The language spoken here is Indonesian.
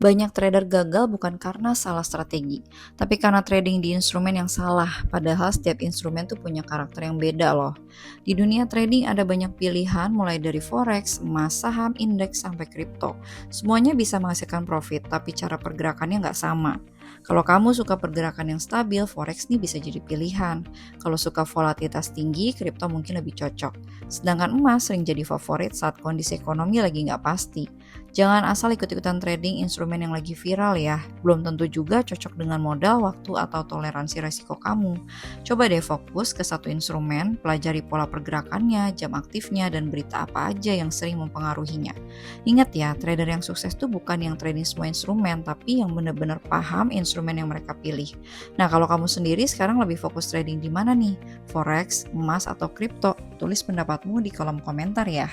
Banyak trader gagal bukan karena salah strategi, tapi karena trading di instrumen yang salah, padahal setiap instrumen tuh punya karakter yang beda loh. Di dunia trading ada banyak pilihan mulai dari forex, emas, saham, indeks, sampai kripto. Semuanya bisa menghasilkan profit, tapi cara pergerakannya nggak sama. Kalau kamu suka pergerakan yang stabil, forex nih bisa jadi pilihan. Kalau suka volatilitas tinggi, kripto mungkin lebih cocok. Sedangkan emas sering jadi favorit saat kondisi ekonomi lagi nggak pasti. Jangan asal ikut-ikutan trading instrumen yang lagi viral ya. Belum tentu juga cocok dengan modal, waktu, atau toleransi resiko kamu. Coba deh fokus ke satu instrumen, pelajari pola pergerakannya, jam aktifnya, dan berita apa aja yang sering mempengaruhinya. Ingat ya, trader yang sukses tuh bukan yang trading semua instrumen, tapi yang benar-benar paham instrumen yang mereka pilih. Nah, kalau kamu sendiri sekarang lebih fokus trading di mana nih? Forex, emas, atau kripto? Tulis pendapatmu di kolom komentar ya.